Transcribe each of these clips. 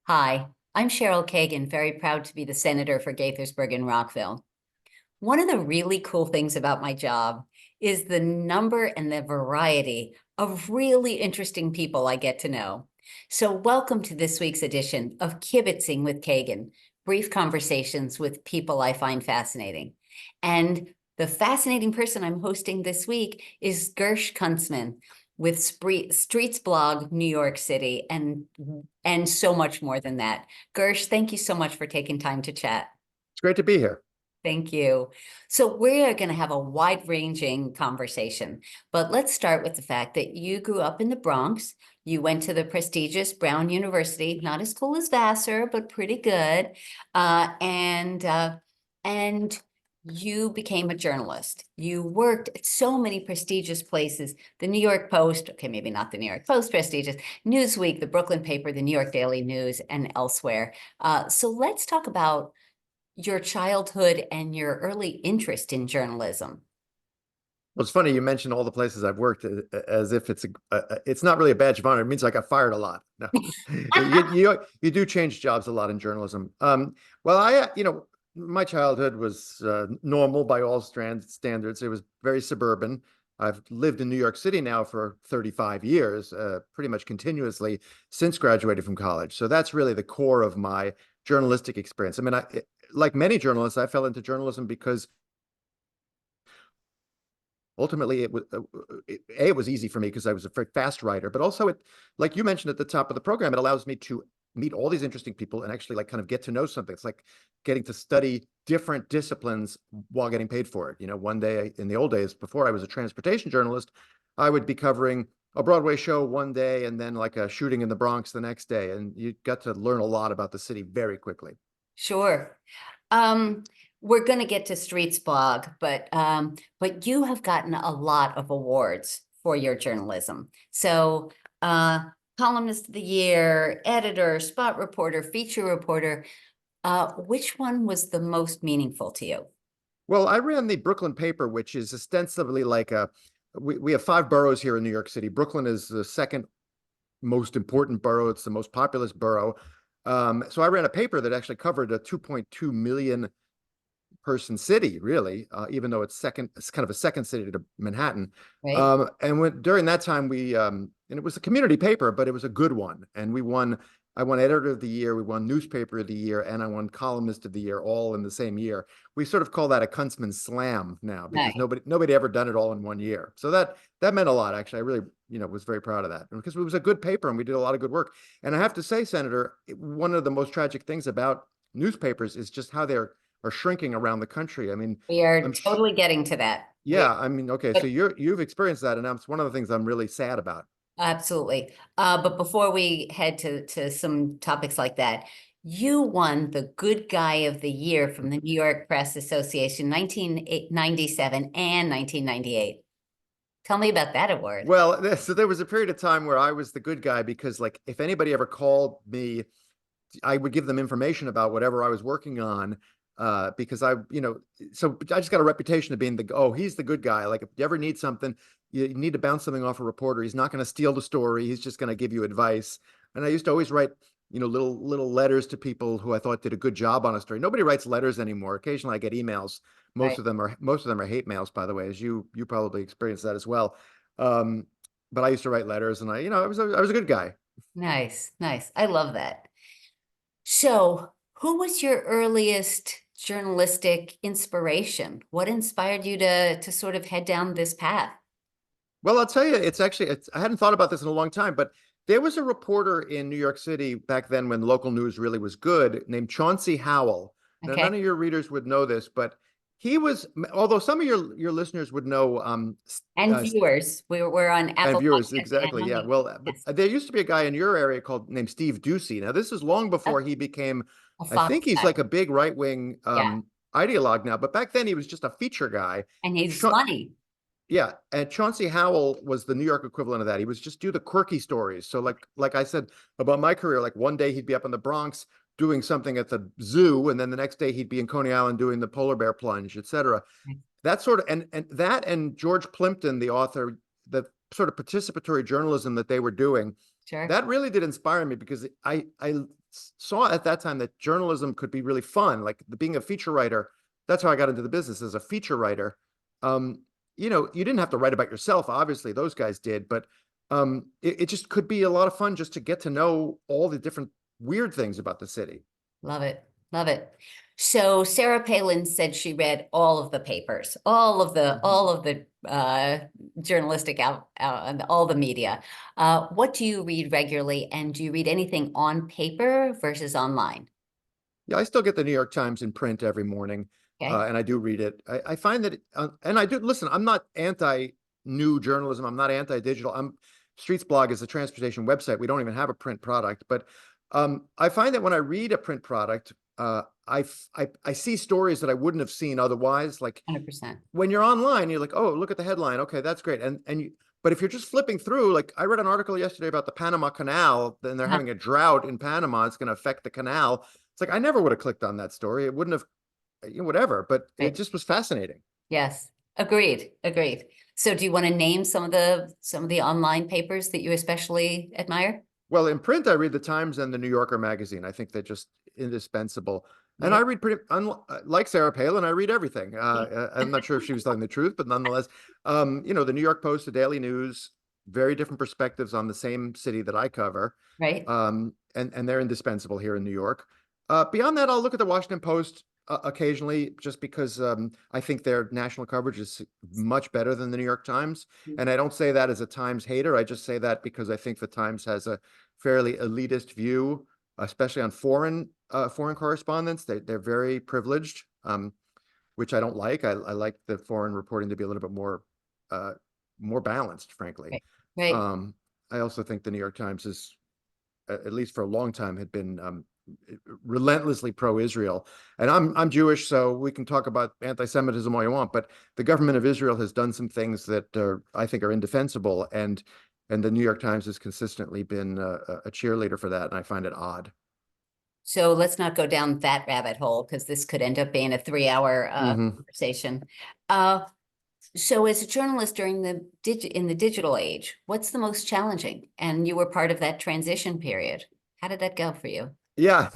Hi, I'm Cheryl Kagan, very proud to be the senator for Gaithersburg and Rockville. One of the really cool things about my job is the number and the variety of really interesting people I get to know. So welcome to this week's edition of Kibbitzing with Kagan, brief conversations with people I find fascinating. And the fascinating person I'm hosting this week is Gersh Kuntzman with Streetsblog, New York City, and so much more than that. Gersh, thank you so much for taking time to chat. It's great to be here. Thank you. So we are going to have a wide-ranging conversation, but let's start with the fact that you grew up in the Bronx. You went to the prestigious Brown University, not as cool as Vassar, but pretty good. And you became a journalist. You worked at so many prestigious places, the New York Post, okay, maybe not the New York Post prestigious, Newsweek, the Brooklyn paper, the New York Daily News, and elsewhere. So let's talk about your childhood and your early interest in journalism. Well, it's funny you mentioned all the places I've worked as if it's not really a badge of honor. It means I got fired a lot. No, you do change jobs a lot in journalism. Well, my childhood was normal by all standards. It was very suburban. I've lived in New York City now for 35 years, pretty much continuously since graduating from college. So that's really the core of my journalistic experience. I mean, like many journalists, I fell into journalism because ultimately it was easy for me because I was a very fast writer, but also like you mentioned at the top of the program, it allows me to meet all these interesting people and actually like kind of get to know something. It's like getting to study different disciplines while getting paid for it. One day in the old days, before I was a transportation journalist, I would be covering a Broadway show one day and then like a shooting in the Bronx the next day. And you got to learn a lot about the city very quickly. Sure. We're going to get to Streetsblog, but you have gotten a lot of awards for your journalism. So, columnist of the year, editor, spot reporter, feature reporter. Which one was the most meaningful to you? Well, I ran the Brooklyn paper, which is ostensibly like we have 5 boroughs here in New York City. Brooklyn is the second most important borough. It's the most populous borough. So I ran a paper that actually covered a 2.2 million person city, really, even though it's kind of a second city to Manhattan. Right. And during that time, and it was a community paper, but it was a good one. And I won editor of the year, we won newspaper of the year, and I won columnist of the year all in the same year. We sort of call that a Kuntzman slam now because Nice. nobody ever done it all in one year. So that meant a lot, actually. I really, was very proud of that because it was a good paper and we did a lot of good work. And I have to say, Senator, one of the most tragic things about newspapers is just how they're are shrinking around the country. I mean, We are totally getting to that. I mean, okay, so you've experienced that, and that's one of the things I'm really sad about. Absolutely. But before we head to some topics like that, you won the Good Guy of the Year from the New York Press Association 1997 and 1998. Tell me about that award. Well, so there was a period of time where I was the good guy because, like, if anybody ever called me, I would give them information about whatever I was working on. Because so I just got a reputation of being he's the good guy. Like if you ever need something, you need to bounce something off a reporter. He's not going to steal the story. He's just going to give you advice. And I used to always write, little letters to people who I thought did a good job on a story. Nobody writes letters anymore. Occasionally I get emails. Most Right. of them are hate mails, by the way, as you probably experienced that as well. But I used to write letters, and I was a good guy. Nice, nice. I love that. So, who was your earliest journalistic inspiration? What inspired you to sort of head down this path? Well, I'll tell you, I hadn't thought about this in a long time, but there was a reporter in New York City back then when local news really was good named Chauncey Howell. Now, Okay. none of your readers would know this, but he was, although some of your listeners would know, And viewers, we're on and Apple viewers, Podcasts and exactly. on Yeah. YouTube. Well, Yes. but there used to be a guy in your area named Steve Ducey. Now, this is long before he became, A I think Fox he's guy. like a big right-wing Yeah. ideologue now, but back then he was just a feature guy. And he's funny. Yeah, and Chauncey Howell was the New York equivalent of that. He was just do the quirky stories. So like I said about my career, like one day he'd be up in the Bronx doing something at the zoo, and then the next day he'd be in Coney Island doing the polar bear plunge, etc. That sort of and George Plimpton, the author, the sort of participatory journalism that they were doing, Sure. that really did inspire me because I saw at that time that journalism could be really fun, like being a feature writer. That's how I got into the business as a feature writer. Um, you know, you didn't have to write about yourself, obviously, those guys did, but it just could be a lot of fun just to get to know all the different weird things about the city. Love it. Love it. So Sarah Palin said she read all of the papers, all of the journalistic out and all the media. What do you read regularly, and do you read anything on paper versus online? Yeah, I still get the New York Times in print every morning, Okay. and I do read it. I find that, and I do listen. I'm not anti-new journalism. I'm not anti-digital. Streetsblog is a transportation website. We don't even have a print product, but I find that when I read a print product, I see stories that I wouldn't have seen otherwise. Like 100%. when you're online, you're like, oh, look at the headline. Okay, that's great. But if you're just flipping through, like I read an article yesterday about the Panama Canal, then they're having a drought in Panama. It's going to affect the canal. It's like I never would have clicked on that story. It wouldn't have, you know, whatever. But it Right. just was fascinating. Yes. Agreed. Agreed. So do you want to name some of the online papers that you especially admire? Well, in print, I read the Times and the New Yorker magazine. I think they're just indispensable. And I Right. read like Sarah Palin, I read everything. I'm not sure if she was telling the truth, but nonetheless, you know, the New York Post, the Daily News, very different perspectives on the same city that I cover. Right. And they're indispensable here in New York. Beyond that, I'll look at the Washington Post occasionally, just because I think their national coverage is much better than the New York Times. And I don't say that as a Times hater. I just say that because I think the Times has a fairly elitist view, especially on foreign correspondence. They're very privileged, which I don't like. I like the foreign reporting to be a little bit more balanced, frankly. Right. Right. I also think the New York Times is, at least for a long time, had been relentlessly pro-Israel. And I'm Jewish, so we can talk about anti-Semitism all you want, but the government of Israel has done some things that I think are indefensible, and the New York Times has consistently been a cheerleader for that, and I find it odd. So let's not go down that rabbit hole, because this could end up being a 3-hour Hmm. conversation. Uh, so as a journalist during in the digital age, what's the most challenging? And you were part of that transition period. How did that go for you? Yeah,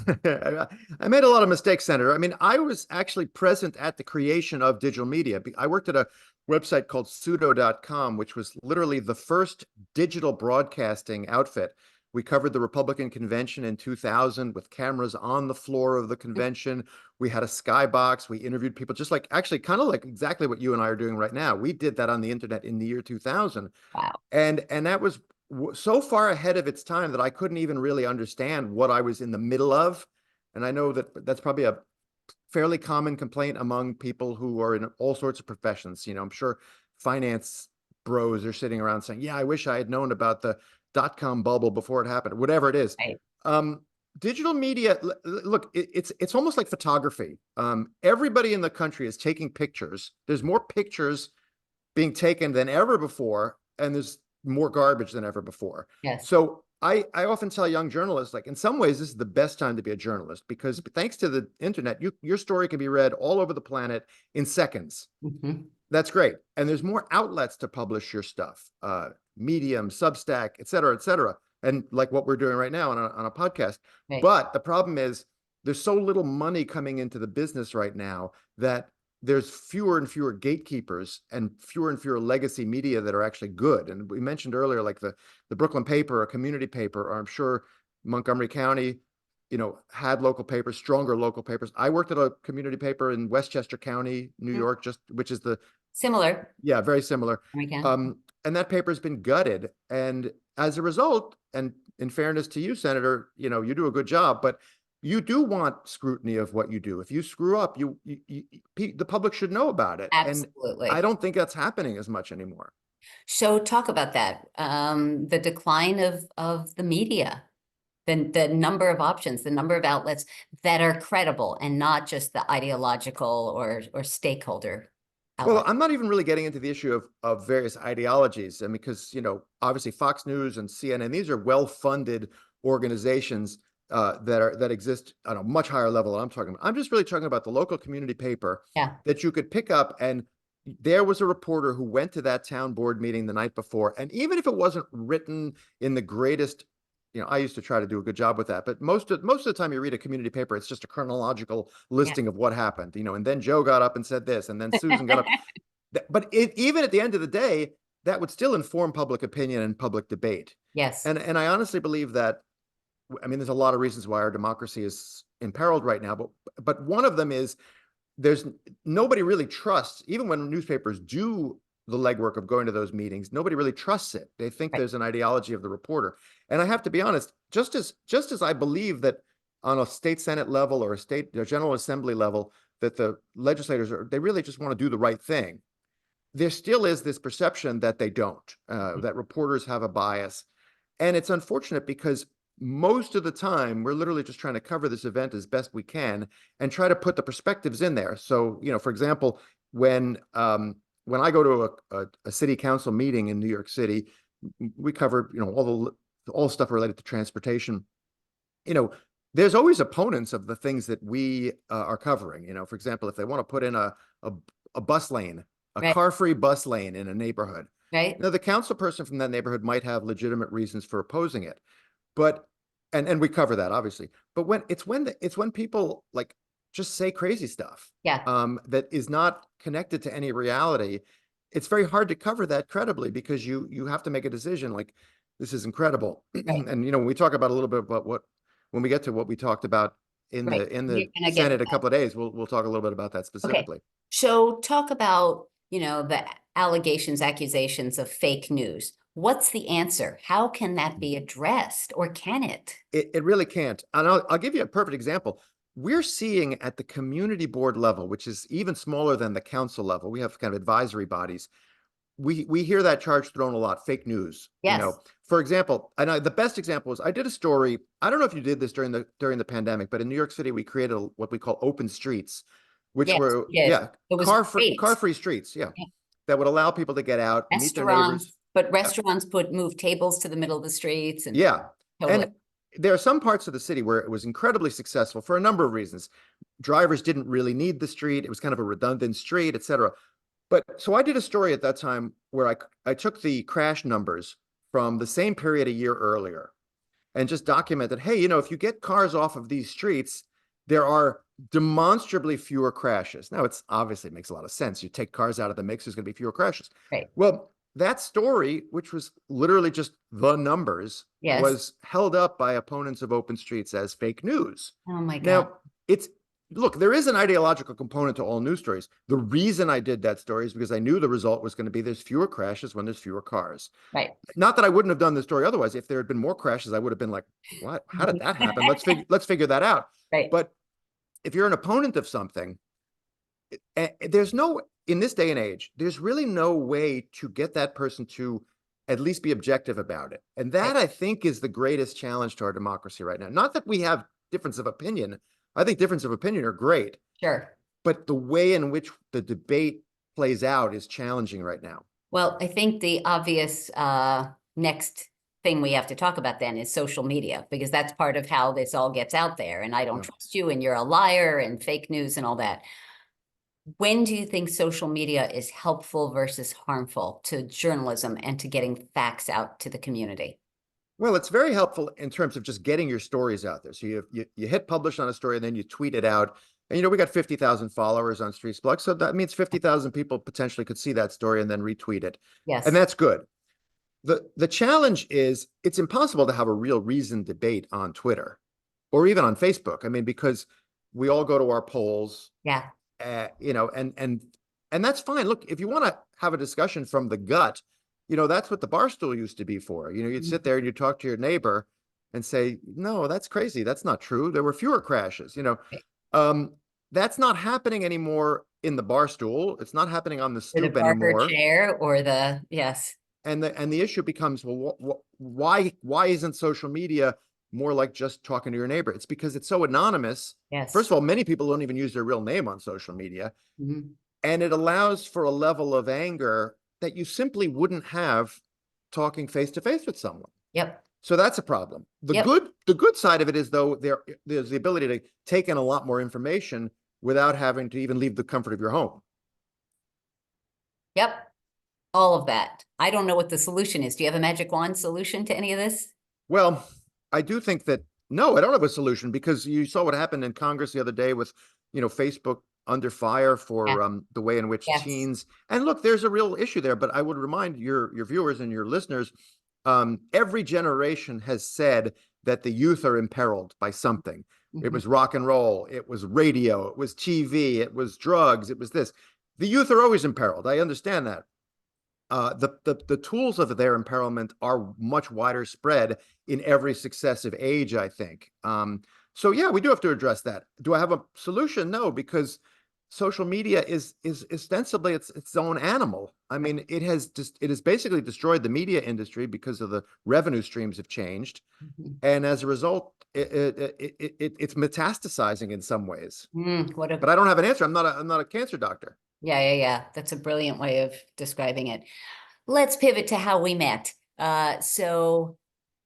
I made a lot of mistakes, Senator. I mean, I was actually present at the creation of digital media. I worked at a website called pseudo.com, which was literally the first digital broadcasting outfit. We covered the Republican convention in 2000 with cameras on the floor of the convention. We had a skybox. We interviewed people, just like, actually kind of like exactly what you and I are doing right now. We did that on the internet in the year 2000. Wow. And that was so far ahead of its time that I couldn't even really understand what I was in the middle of. And I know that that's probably a fairly common complaint among people who are in all sorts of professions. You know, I'm sure finance bros are sitting around saying, yeah, I wish I had known about the dot-com bubble before it happened, whatever it is. Right. Digital media, look, it's almost like photography. Everybody in the country is taking pictures. There's more pictures being taken than ever before, and there's more garbage than ever before. Yes. So I often tell young journalists, like, in some ways, this is the best time to be a journalist, because thanks to the internet, your story can be read all over the planet in seconds. Mhm. That's great. And there's more outlets to publish your stuff, Medium, Substack, et cetera, et cetera. And like what we're doing right now on a podcast. Right. But the problem is there's so little money coming into the business right now that there's fewer and fewer gatekeepers and fewer legacy media that are actually good. And we mentioned earlier, like the Brooklyn paper, a community paper, or I'm sure Montgomery County, you know, had local papers, stronger local papers. I worked at a community paper in Westchester County, New Mm. York, which is Similar. very similar. We can. And that paper's been gutted. And as a result, and in fairness to you, Senator, you know, you do a good job, but you do want scrutiny of what you do. If you screw up, the public should know about it. And I Absolutely. don't think that's happening as much anymore. So talk about that. The decline of the media, the number of options, the number of outlets that are credible and not just the ideological or stakeholder Well, outlet. I'm not even really getting into the issue of various ideologies. And because, you know, obviously Fox News and CNN, these are well-funded organizations that exist on a much higher level than I'm talking about. I'm just really talking about the local community paper Yeah. that you could pick up, and there was a reporter who went to that town board meeting the night before. And even if it wasn't written in the greatest I used to try to do a good job with that, but most of the time you read a community paper, it's just a chronological listing of what happened, and then Joe got up and said this, and then Susan got up. But even at the end of the day, that would still inform public opinion and public debate. Yes. And I honestly believe that, I mean, there's a lot of reasons why our democracy is imperiled right now, but one of them is there's nobody really trusts, even when newspapers do the legwork of going to those meetings, nobody really trusts it. They think there's an ideology of the reporter. And I have to be honest, just as I believe that on a state Senate level or a General Assembly level, that the legislators they really just want to do the right thing, there still is this perception that they don't, that reporters have a bias. And it's unfortunate because most of the time we're literally just trying to cover this event as best we can and try to put the perspectives in there. So, for example, when I go to a city council meeting in New York City, we cover, all stuff related to transportation. There's always opponents of the things that we are covering. For example, if they want to put in a bus lane, a car-free bus lane in a neighborhood, the council person from that neighborhood might have legitimate reasons for opposing it. But and we cover that obviously, but when people like just say crazy stuff, that is not connected to any reality, it's very hard to cover that credibly because you have to make a decision like, this is incredible. And when we talk about a little bit about when we get to what we talked about in the Senate a couple of days, we'll talk a little bit about that specifically. Okay. So talk about the allegations, accusations of fake news. What's the answer? How can that be addressed, or can it? It really can't. And I'll give you a perfect example. We're seeing at the community board level, which is even smaller than the council level, we have kind of advisory bodies. We hear that charge thrown a lot, fake news. Yes. For example, and the best example is I did a story. I don't know if you did this during the pandemic, but in New York City, we created what we call open streets, which were car-free streets, that would allow people to get out, meet their neighbors. But restaurants move tables to the middle of the streets. And and there are some parts of the city where it was incredibly successful for a number of reasons. Drivers didn't really need the street. It was kind of a redundant street, et cetera. But so I did a story at that time where I took the crash numbers from the same period a year earlier and just documented, hey, if you get cars off of these streets, there are demonstrably fewer crashes. Now, it's obviously makes a lot of sense. You take cars out of the mix, there's going to be fewer crashes. Well, that story, which was literally just the numbers, was held up by opponents of open streets as fake news. Oh my God. Now, look, there is an ideological component to all news stories. The reason I did that story is because I knew the result was going to be there's fewer crashes when there's fewer cars. Not that I wouldn't have done the story otherwise. If there had been more crashes, I would have been like, what? How did that happen? Let's figure that out. But if you're an opponent of something, in this day and age, there's really no way to get that person to at least be objective about it. And that, I think, is the greatest challenge to our democracy right now. Not that we have difference of opinion. I think difference of opinion are great. Sure. But the way in which the debate plays out is challenging right now. Well, I think the obvious next thing we have to talk about then is social media, because that's part of how this all gets out there. And I don't trust you, and you're a liar, and fake news and all that. When do you think social media is helpful versus harmful to journalism and to getting facts out to the community? Well, it's very helpful in terms of just getting your stories out there. So you hit publish on a story and then you tweet it out. And we got 50,000 followers on Streetsblog, so that means 50,000 people potentially could see that story and then retweet it. Yes. And that's good. The challenge is it's impossible to have a real reasoned debate on Twitter or even on Facebook. I mean, because we all go to our polls. And that's fine. Look, if you want to have a discussion from the gut, that's what the bar stool used to be for. You'd sit there and you talk to your neighbor and say, no, that's crazy. That's not true. There were fewer crashes. That's not happening anymore in the bar stool. It's not happening on the stoop anymore. Chair or And the issue becomes, well, why isn't social media more like just talking to your neighbor? It's because it's so anonymous. First of all, many people don't even use their real name on social media. And it allows for a level of anger that you simply wouldn't have talking face to face with someone. So that's a problem. The good side of it is, though, there's the ability to take in a lot more information without having to even leave the comfort of your home. All of that. I don't know what the solution is. Do you have a magic wand solution to any of this? Well, I do think that, no, I don't have a solution, because you saw what happened in Congress the other day with, Facebook under fire Yeah. for the way in which Yes. teens, and look, there's a real issue there, but I would remind your viewers and your listeners, every generation has said that the youth are imperiled by something. It Mhm. was rock and roll, it was radio, it was TV, it was drugs, it was this. The youth are always imperiled. I understand that. The tools of their imperilment are much wider spread in every successive age, I think. So yeah, we do have to address that. Do I have a solution? No, because social media is ostensibly its own animal. I mean, it has basically destroyed the media industry because of the revenue streams have changed, Mhm. and as a result, it's metastasizing in some ways. What But a I don't have an answer. I'm not a cancer doctor. yeah. That's a brilliant way of describing it. Let's pivot to how we met. So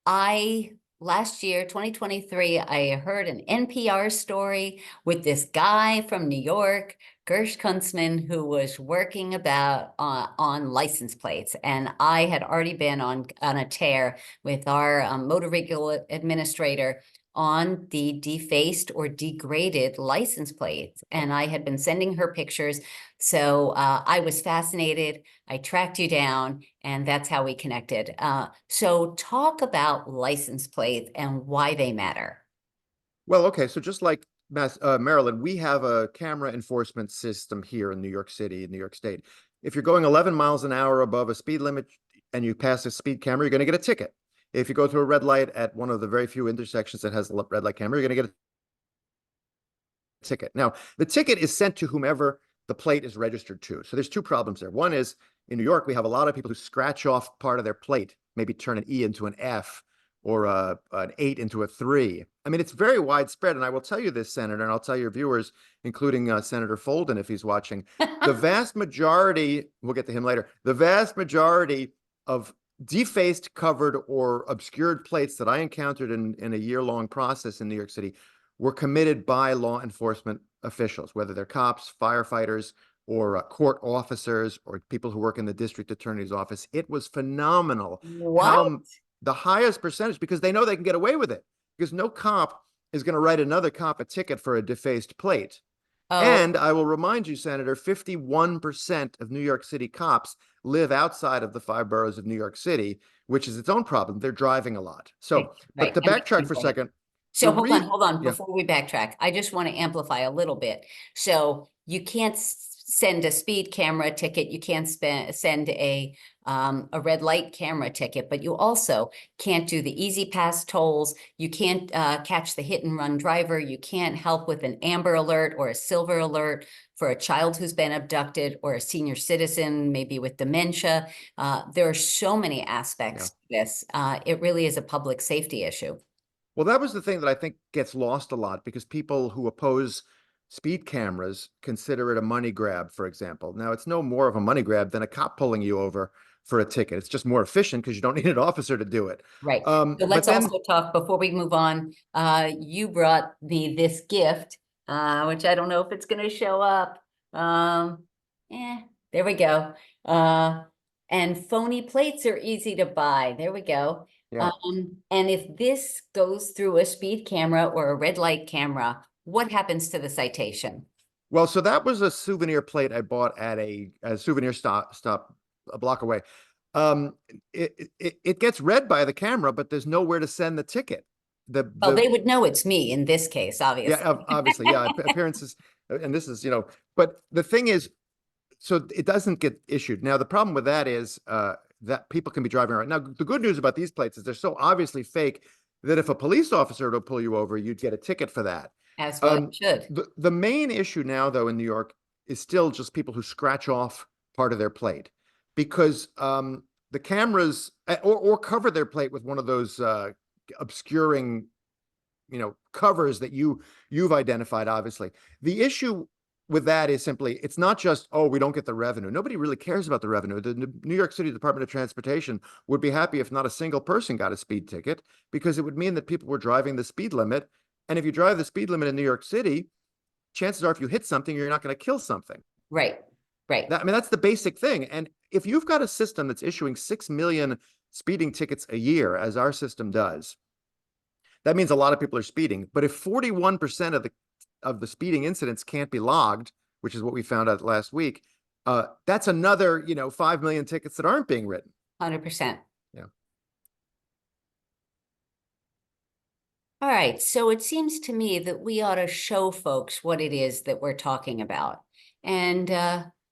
I last year, 2023, I heard an NPR story with this guy from New York, Gersh Kuntzman, who was working about on license plates. And I had already been on a tear with our motor vehicle administrator on the defaced or degraded license plates. And I had been sending her pictures. So I was fascinated. I tracked you down, and that's how we connected. So talk about license plates and why they matter. Well, okay, so just like Maryland, we have a camera enforcement system here in New York City, in New York State. If you're going 11 miles an hour above a speed limit and you pass a speed camera, you're going to get a ticket. If you go through a red light at one of the very few intersections that has a red light camera, you're going to get a ticket. Now, the ticket is sent to whomever the plate is registered to. So there's two problems there. One is, in New York, we have a lot of people who scratch off part of their plate, maybe turn an E into an F or an 8 into a 3. I mean, it's very widespread. And I will tell you this, Senator, and I'll tell your viewers, including Senator Folden, if he's watching, the vast majority, we'll get to him later, the vast majority of defaced, covered, or obscured plates that I encountered in a year-long process in New York City were committed by law enforcement officials, whether they're cops, firefighters, or court officers, or people who work in the district attorney's office. It was phenomenal What? how the highest percentage, because they know they can get away with it, because no cop is going to write another cop a ticket for a defaced plate. Oh, And I will remind you, Senator, 51% of New York City cops live outside of the 5 boroughs of New York City, which is its own problem. They're driving a lot. right, So, but right. to And making backtrack a for a point. second, So hold on, yeah. before we backtrack, I just want to amplify a little bit. So you can't send a speed camera ticket, you can't send a red light camera ticket, but you also can't do the easy pass tolls. You can't catch the hit and run driver. You can't help with an amber alert or a silver alert for a child who's been abducted or a senior citizen, maybe with dementia. There are so many Yeah. aspects to this. It really is a public safety issue. Well, that was the thing that I think gets lost a lot, because people who oppose speed cameras consider it a money grab, for example. Now, it's no more of a money grab than a cop pulling you over for a ticket. It's just more efficient because you don't need an officer to do it. Right. So But let's then, also talk before we move on. You brought me this gift, which I don't know if it's going to show up. Um, there we go. And phony plates are easy to buy. There we go. yeah. And if this goes through a speed camera or a red light camera, what happens to the citation? Well, so that was a souvenir plate I bought at a souvenir stop a block away. Um, it gets read by the camera, but there's nowhere to send the ticket. Well, The they would know it's me in this case, Yeah, obviously. obviously, yeah, appearances, and this is, but the thing is, so it doesn't get issued. Now, the problem with that is that people can be driving around. Now, the good news about these plates is they're so obviously fake that if a police officer were to pull you over, you'd get a ticket for that. As well it should. The main issue now, though, in New York is still just people who scratch off part of their plate, because the cameras or cover their plate with one of those obscuring covers that you've identified. Obviously, the issue with that is simply, it's not just, oh, we don't get the revenue. Nobody really cares about the revenue. The New York City Department of Transportation would be happy if not a single person got a speed ticket, because it would mean that people were driving the speed limit. And if you drive the speed limit in New York City, chances are if you hit something, you're not going to kill something. Right, right. I mean, that's the basic thing. And if you've got a system that's issuing 6 million speeding tickets a year, as our system does, that means a lot of people are speeding. But if 41% of the speeding incidents can't be logged, which is what we found out last week, that's another, 5 million tickets that aren't being written. 100%. Yeah. All right, so it seems to me that we ought to show folks what it is that we're talking about. And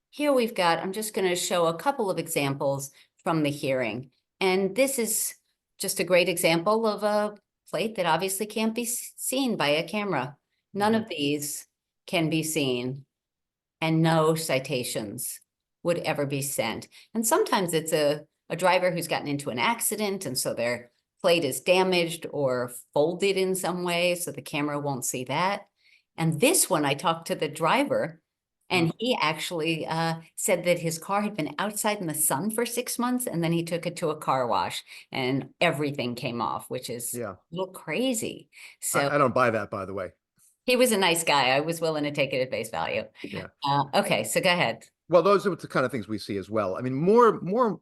here we've got, I'm just going to show a couple of examples from the hearing. And this is just a great example of a plate that obviously can't be seen by a camera. None of these can be seen, and no citations would ever be sent. And sometimes it's a driver who's gotten into an accident, and so their plate is damaged or folded in some way, so the camera won't see that. And this one, I talked to the driver, and he actually said that his car had been outside in the sun for 6 months, and then he took it to a car wash, and everything came off, which is a little crazy. So I don't buy that, by the way. he was a nice guy. I was willing to take it at face value. Yeah. Okay, so go ahead. Well, those are the kind of things we see as well. I mean, more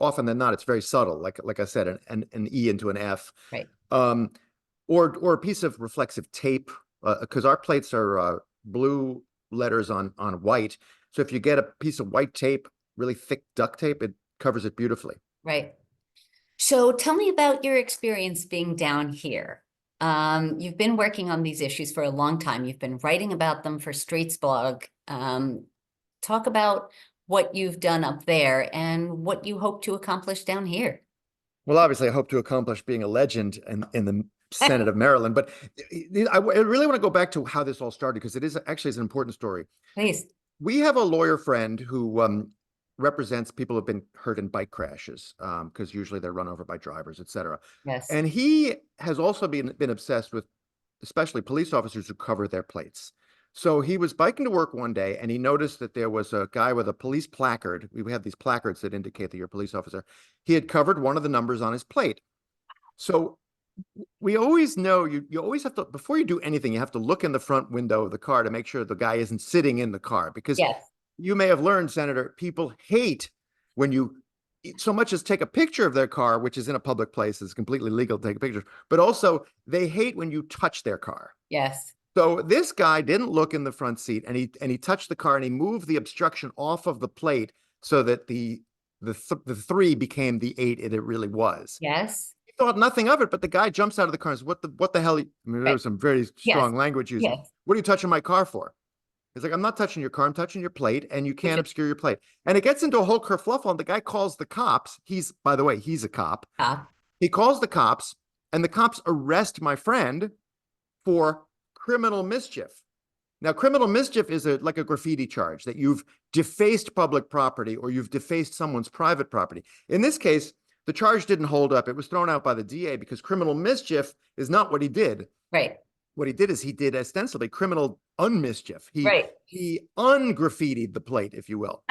often than not, it's very subtle. Like I said, an E into an F, Right. Or a piece of reflexive tape, because our plates are blue letters on white. So if you get a piece of white tape, really thick duct tape, it covers it beautifully. Right. So tell me about your experience being down here. You've been working on these issues for a long time. You've been writing about them for Streetsblog. Talk about what you've done up there and what you hope to accomplish down here. Well, obviously, I hope to accomplish being a legend in the Senate of Maryland. But I really want to go back to how this all started, because it is actually an important story. Please. We have a lawyer friend who represents people who have been hurt in bike crashes, because usually they're run over by drivers, et cetera. Yes. And he has also been obsessed with especially police officers who cover their plates. So he was biking to work one day, and he noticed that there was a guy with a police placard. We have these placards that indicate that you're a police officer. He had covered one of the numbers on his plate. So we always know you always have to, before you do anything, you have to look in the front window of the car to make sure the guy isn't sitting in the car, because you may have learned, Senator, people hate when you so much as take a picture of their car, which is in a public place. It's completely legal to take a picture, but also they hate when you touch their car. Yes. So this guy didn't look in the front seat, and he touched the car, and he moved the obstruction off of the plate so that the 3 became the 8 it really was. Yes. He thought nothing of it, but the guy jumps out of the car and says, what the hell? I mean, there was some very strong language used. Yes. What are you touching my car for? He's like, I'm not touching your car, I'm touching your plate, and you can't obscure your plate. And it gets into a whole kerfluffle, and the guy calls the cops. By the way, he's a cop. He calls the cops, and the cops arrest my friend for criminal mischief. Now, criminal mischief is like a graffiti charge, that you've defaced public property or you've defaced someone's private property. In this case, the charge didn't hold up. It was thrown out by the DA because criminal mischief is not what he did. Right. What he did is he did ostensibly criminal unmischief. He ungraffitied the plate, if you will.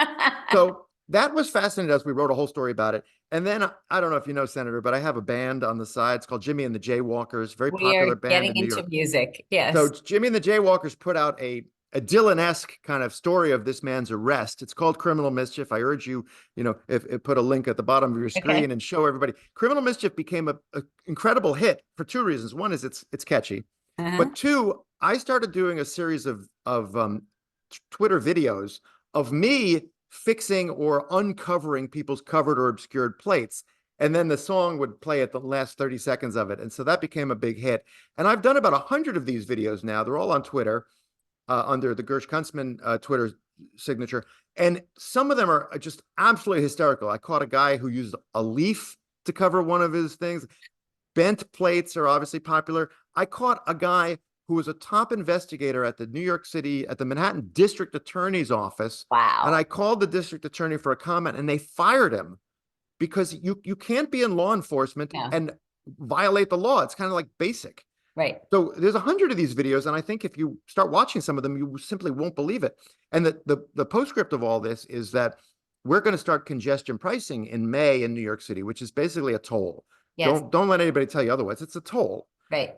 So that was fascinating to us. We wrote a whole story about it. And then, I don't know if you know, Senator, but I have a band on the side. It's called Jimmy and the Jaywalkers, very popular band in New York. Getting into music, yes. So Jimmy and the Jaywalkers put out a Dylan-esque kind of story of this man's arrest. It's called Criminal Mischief. I urge you, if put a link at the bottom of your screen and show everybody. Criminal Mischief became a incredible hit for 2 reasons. One is it's catchy, but 2, I started doing a series of Twitter videos of me fixing or uncovering people's covered or obscured plates. And then the song would play at the last 30 seconds of it. And so that became a big hit. And I've done about 100 of these videos now. They're all on Twitter under the Gersh Kuntzman Twitter signature. And some of them are just absolutely hysterical. I caught a guy who used a leaf to cover one of his things. Bent plates are obviously popular. I caught a guy who was a top investigator at the Manhattan District Attorney's Office. Wow. And I called the district attorney for a comment, and they fired him because you can't be in law enforcement and violate the law. It's kind of like basic. Right. So there's 100 of these videos, and I think if you start watching some of them, you simply won't believe it. And the postscript of all this is that we're going to start congestion pricing in May in New York City, which is basically a toll. Yes. Don't let anybody tell you otherwise. It's a toll. Right.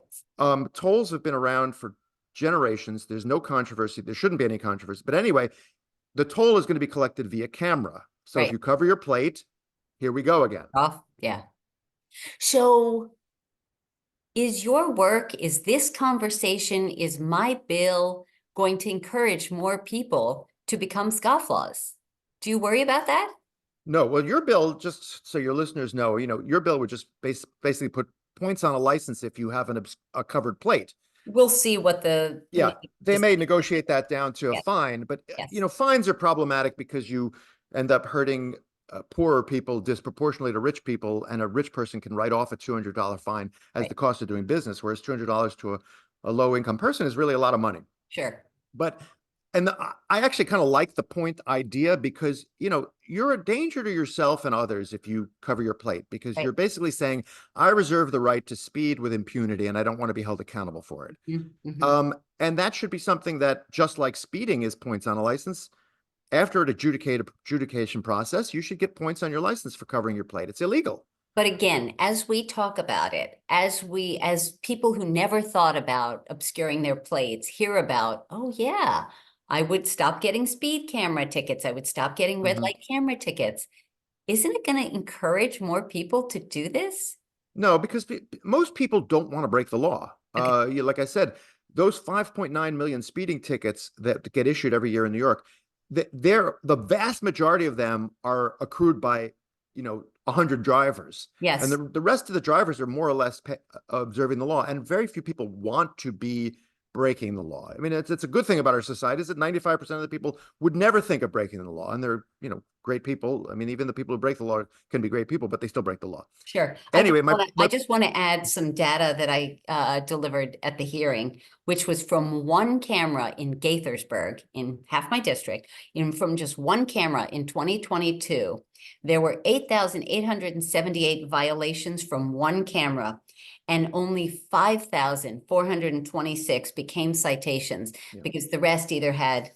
Tolls have been around for generations. There's no controversy. There shouldn't be any controversy. But anyway, the toll is going to be collected via camera. So if you cover your plate, here we go again. Yeah. So is your work, is this conversation, is my bill going to encourage more people to become scofflaws? Do you worry about that? No, well, your bill, just so your listeners know, your bill would just basically put points on a license if you have a covered plate. We'll see what the Yeah, committee they may negotiate that down to a Yes. fine, but Yes. fines are problematic because you end up hurting poorer people disproportionately to rich people, and a rich person can write off a $200 fine as Right. the cost of doing business, whereas $200 to a low income person is really a lot of money. Sure. But I actually kind of like the point idea because you're a danger to yourself and others if you cover your plate, because Right. you're basically saying I reserve the right to speed with impunity and I don't want to be held accountable for it. Mm-hmm. And that should be something that, just like speeding is points on a license, after an adjudication process, you should get points on your license for covering your plate. It's illegal. But again, as we talk about it, as people who never thought about obscuring their plates hear about, oh yeah, I would stop getting speed camera tickets. I would stop getting red light camera tickets. Isn't it going to encourage more people to do this? No, because most people don't want to break the law. Okay. Like I said, those 5.9 million speeding tickets that get issued every year in New York, the vast majority of them are accrued by 100 drivers, and Yes. the rest of the drivers are more or less observing the law, and very few people want to be breaking the law. I mean, it's a good thing about our society is that 95% of the people would never think of breaking the law, and they're great people. I mean, even the people who break the law can be great people, but they still break the law. Sure. Anyway, I just want to add some data that I delivered at the hearing, which was from one camera in Gaithersburg, in half my district, from just one camera in 2022. There were 8,878 violations from one camera, and only 5,426 became citations because the rest either had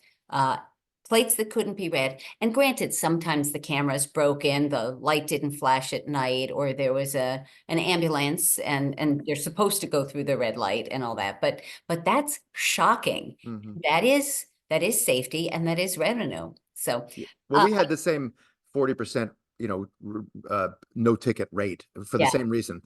plates that couldn't be read. And granted, sometimes the camera's broken, the light didn't flash at night, or there was an ambulance and you're supposed to go through the red light and all that. But that's shocking. That is safety, and that is revenue. So well, we had the same 40% no ticket rate for the same reason.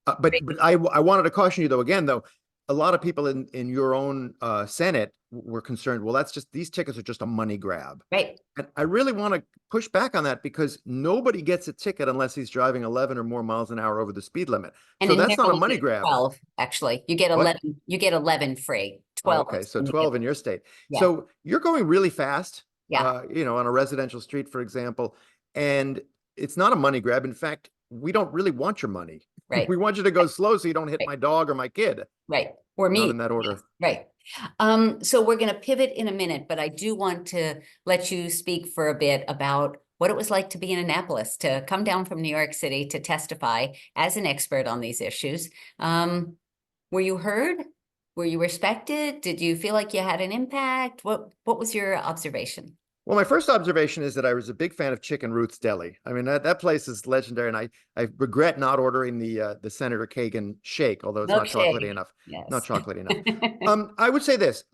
But I wanted to caution you, though, again, though, a lot of people in your own Senate were concerned, well, these tickets are just a money grab. Right. And I really want to push back on that, because nobody gets a ticket unless he's driving 11 or more miles an hour over the speed limit. And so in that's not a Maryland, money it's grab. 12, actually. You get 11, you get 11 free. 12. Okay, so 12 in your state. Yeah. So you're going really fast, Yeah. on a residential street, for example, and it's not a money grab. In fact, we don't really want your money. Right. We want you to go slow so you don't hit my dog or my kid. Right. Or me. Not in that order. Right. So we're going to pivot in a minute, but I do want to let you speak for a bit about what it was like to be in Annapolis, to come down from New York City to testify as an expert on these issues. Were you heard? Were you respected? Did you feel like you had an impact? What was your observation? Well, my first observation is that I was a big fan of Chicken Ruth's Deli. I mean, that place is legendary, and I regret not ordering the Senator Kagan shake, although it's not chocolatey enough. Yes. Not chocolatey enough. I would say this.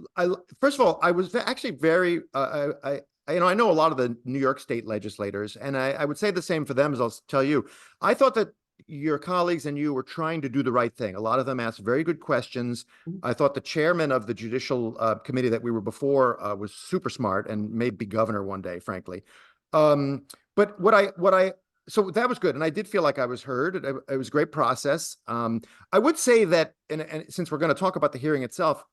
First of all, I was actually very I know a lot of the New York State legislators, and I would say the same for them, as I'll tell you. I thought that your colleagues and you were trying to do the right thing. A lot of them asked very good questions. I thought the chairman of the judicial committee that we were before was super smart and may be governor one day, frankly. But so that was good. And I did feel like I was heard. It was a great process. I would say that, and since we're going to talk about the hearing itself,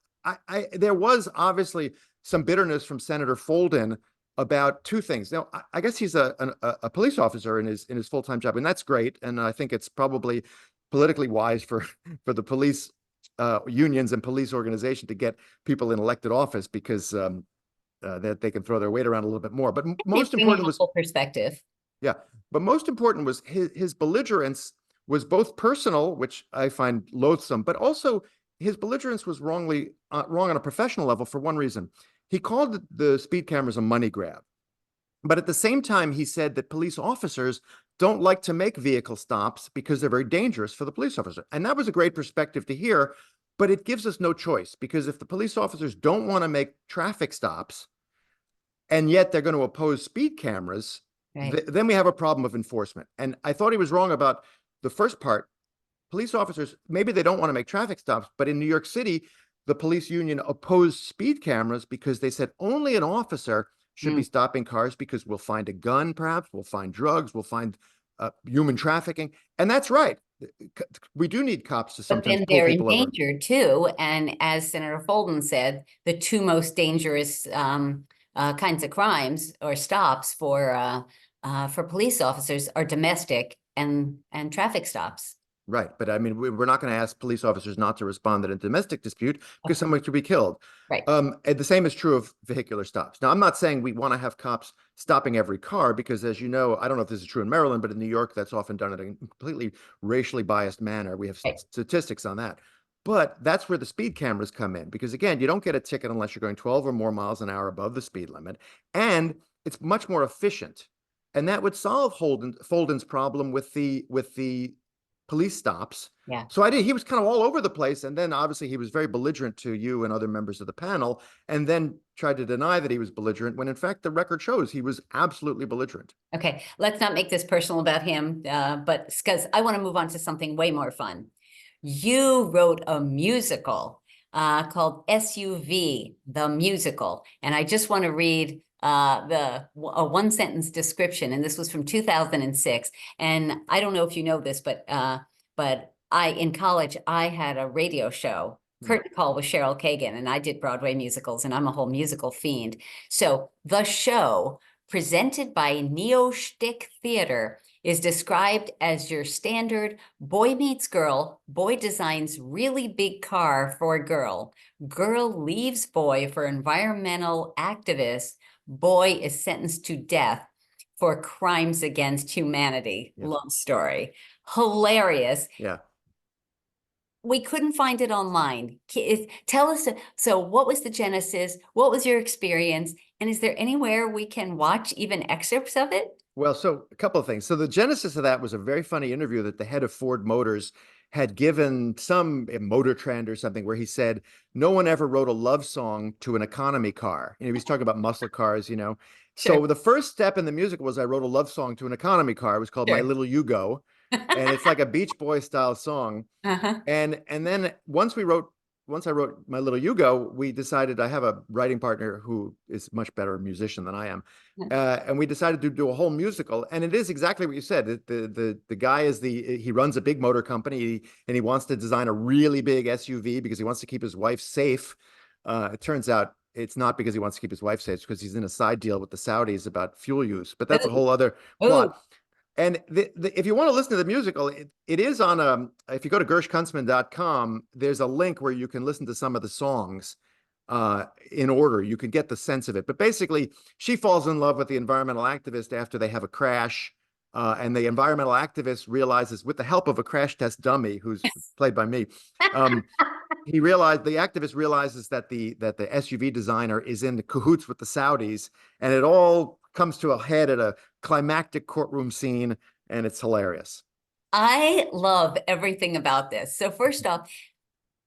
there was obviously some bitterness from Senator Folden about two things. Now, I guess he's a police officer in his full-time job, and that's great. And I think it's probably politically wise for the police unions and police organization to get people in elected office, because that they can throw their weight around a little bit more. But most important was perspective. Yeah, but most important was his belligerence was both personal, which I find loathsome, but also his belligerence was wrong on a professional level for one reason. He called the speed cameras a money grab. But at the same time, he said that police officers don't like to make vehicle stops because they're very dangerous for the police officer. And that was a great perspective to hear, but it gives us no choice, because if the police officers don't want to make traffic stops, and yet they're going to oppose speed cameras, then we have a problem of enforcement. And I thought he was wrong about the first part. police officers, maybe they don't want to make traffic stops, but in New York City, the police union opposed speed cameras because they said only an officer should be Mm. stopping cars because we'll find a gun, perhaps, we'll find drugs, we'll find human trafficking. And that's right. We do need cops to But sometimes then pull they're in people over. danger too. And as Senator Folden said, the two most dangerous kinds of crimes or stops for police officers are domestic and traffic stops. Right. But I mean, we're not going to ask police officers not to respond in a domestic dispute because someone could be killed. Right. And the same is true of vehicular stops. Now, I'm not saying we want to have cops stopping every car because, as you know, I don't know if this is true in Maryland, but in New York, that's often done in a completely racially biased manner. We have Right. statistics on that. But that's where the speed cameras come in because, again, you don't get a ticket unless you're going 12 or more miles an hour above the speed limit. And it's much more efficient. And that would solve Folden's problem with the police stops. Yeah. So he was kind of all over the place. And then obviously he was very belligerent to you and other members of the panel, and then tried to deny that he was belligerent when in fact the record shows he was absolutely belligerent. Okay, let's not make this personal about him, but because I want to move on to something way more fun. You wrote a musical called SUV, the musical, and I just want to read a one-sentence description, and this was from 2006. And I don't know if you know this, but in college I had a radio show, Curtain Call with Cheryl Kagan, and I did Broadway musicals, and I'm a whole musical fiend. So the show, presented by Neo Shtick Theater, is described as your standard boy meets girl, boy designs really big car for a girl, girl leaves boy for environmental activist, boy is sentenced to death for crimes against humanity. Yes. Love story. Hilarious. Yeah. We couldn't find it online. Tell us, so what was the genesis? What was your experience? And is there anywhere we can watch even excerpts of it? Well, so a couple of things. So the genesis of that was a very funny interview that the head of Ford Motors had given some Motor Trend or something, where he said, no one ever wrote a love song to an economy car. He was talking about muscle cars, Sure. So the first step in the musical was I wrote a love song to an economy car. It was called My Sure. Little Yugo. And it's like a Beach Boy style song. Uh-huh. And then once I wrote My Little Yugo, we decided, I have a writing partner who is much better a musician than I am. And we decided to do a whole musical. And it is exactly what you said. The guy he runs a big motor company, and he wants to design a really big SUV because he wants to keep his wife safe. It turns out it's not because he wants to keep his wife safe, it's because he's in a side deal with the Saudis about fuel use. But that's a whole other plot. And if you want to listen to the musical, it is on if you go to gershkuntzman.com, there's a link where you can listen to some of the songs in order. You can get the sense of it. But basically, she falls in love with the environmental activist after they have a crash. And the environmental activist realizes, with the help of a crash test dummy who's played by me, the activist realizes that the SUV designer is in the cahoots with the Saudis, and it all comes to a head at a climactic courtroom scene, and it's hilarious. I love everything about this. So first off,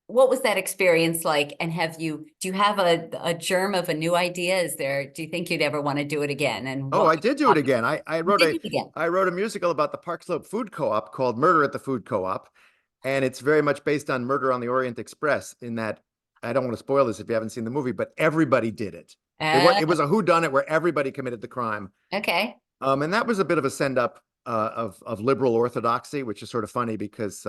what was that experience like? And do you have a germ of a new idea? Do you think you'd ever want to do it again? And I did do it again. I wrote a musical about the Park Slope Food Co-op called Murder at the Food Co-op. And it's very much based on Murder on the Orient Express, in that, I don't want to spoil this if you haven't seen the movie, but everybody did it. It was a whodunit where everybody committed the crime. Okay. And that was a bit of a send-up of liberal orthodoxy, which is sort of funny because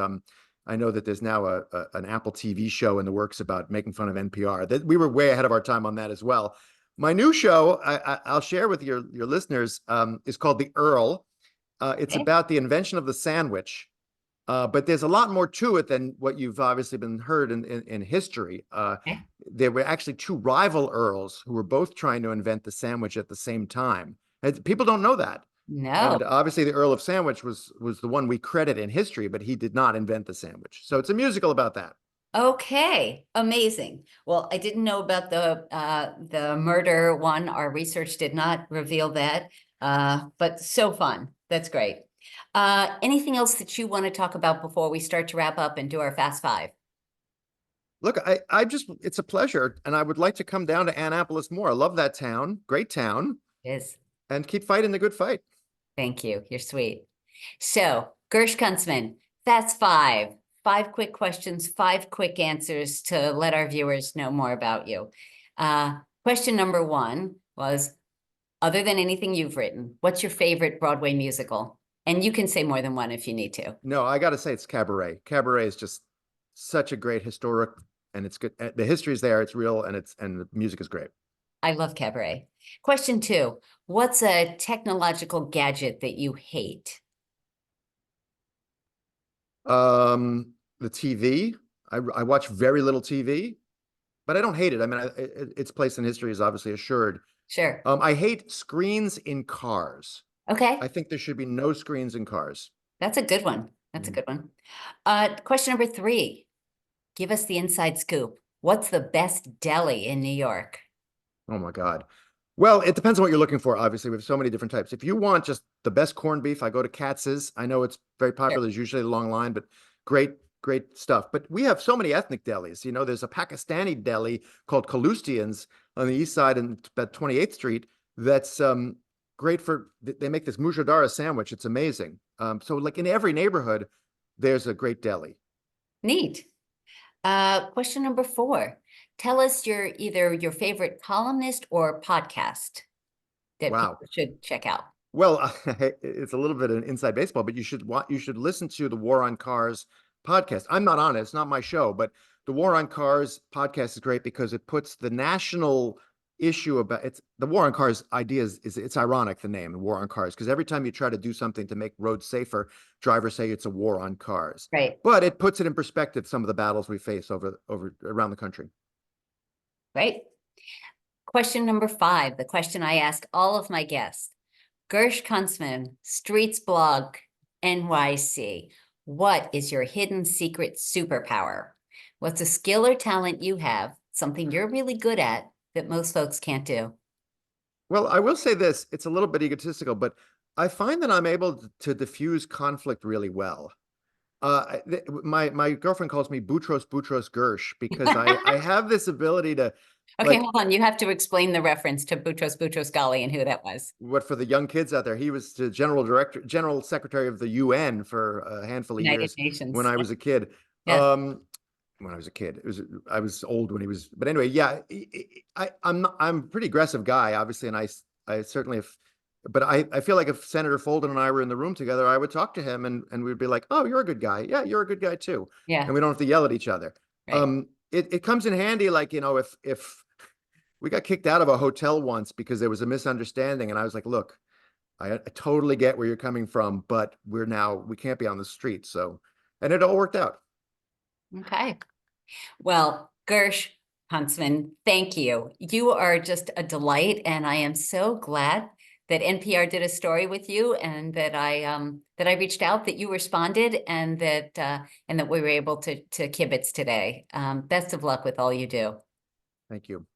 I know that there's now an Apple TV show in the works about making fun of NPR. That we were way ahead of our time on that as well. My new show, I'll share with your listeners, is called The Earl. It's about the invention of the sandwich. But there's a lot more to it than what you've obviously been heard in history. There were actually two rival earls who were both trying to invent the sandwich at the same time. And people don't know that. No. And obviously the Earl of Sandwich was the one we credit in history, but he did not invent the sandwich. So it's a musical about that. Okay, amazing. Well, I didn't know about the murder one. Our research did not reveal that, but so fun. That's great. Anything else that you want to talk about before we start to wrap up and do our Fast Five? Look, it's a pleasure, and I would like to come down to Annapolis more. I love that town. Great town. It is. And keep fighting the good fight. Thank you. You're sweet. So, Gersh Kuntzman, Fast Five. 5 quick questions, 5 quick answers to let our viewers know more about you. Question number 1 was, other than anything you've written, what's your favorite Broadway musical? And you can say more than one if you need to. No, I got to say it's Cabaret. Cabaret is just such a great historic, and it's good. The history is there, it's real, and the music is great. I love Cabaret. Question 2, what's a technological gadget that you hate? The TV. I watch very little TV, but I don't hate it. I mean, its place in history is obviously assured. Sure. I hate screens in cars. Okay. I think there should be no screens in cars. That's a good one. That's a good one. Question number 3, give us the inside scoop. What's the best deli in New York? Oh my God. Well, it depends on what you're looking for. Obviously, we have so many different types. If you want just the best corned beef, I go to Katz's. I know it's very popular. There's usually a long line, but great stuff. But we have so many ethnic delis. You know, there's a Pakistani deli called Kalustian's on the east side and about 28th Street. That's great for, they make this mujadara sandwich. It's amazing. So like in every neighborhood, there's a great deli. Neat. Question number 4. Tell us either your favorite columnist or podcast that people should check out. Well, it's a little bit of an inside baseball, but you should listen to the War on Cars podcast. I'm not on it; it's not my show, but the War on Cars podcast is great because it puts the national issue about the War on Cars ideas. It's ironic, the name, the War on Cars, because every time you try to do something to make roads safer, drivers say it's a war on cars. Right. But it puts it in perspective, some of the battles we face around the country. Right. Question number 5, the question I ask all of my guests. Gersh Kuntzman, Streetsblog, NYC. What is your hidden secret superpower? What's a skill or talent you have, something you're really good at that most folks can't do? Well, I will say this, it's a little bit egotistical, but I find that I'm able to diffuse conflict really well. My girlfriend calls me Boutros Gersh because I have this ability to. Okay, hold on. You have to explain the reference to Boutros Ghali and who that was. What, for the young kids out there, he was the general secretary of the UN for a handful of United years Nations. when I was a kid. Yeah. When I was a kid, I was old when he was. But anyway, yeah, I'm a pretty aggressive guy, obviously, and I certainly have. But I feel like if Senator Folden and I were in the room together, I would talk to him and we'd be like, "Oh, you're a good guy. Yeah, you're a good guy too." Yeah. And we don't have to yell at each other. Right. It comes in handy, like, you know, if we got kicked out of a hotel once because there was a misunderstanding, and I was like, "Look, I totally get where you're coming from, but we can't be on the street." So, and it all worked out. Okay. Well, Gersh Kuntzman, thank you. You are just a delight, and I am so glad that NPR did a story with you, and that I reached out, that you responded, and that we were able to kibitz today. Best of luck with all you do. Thank you.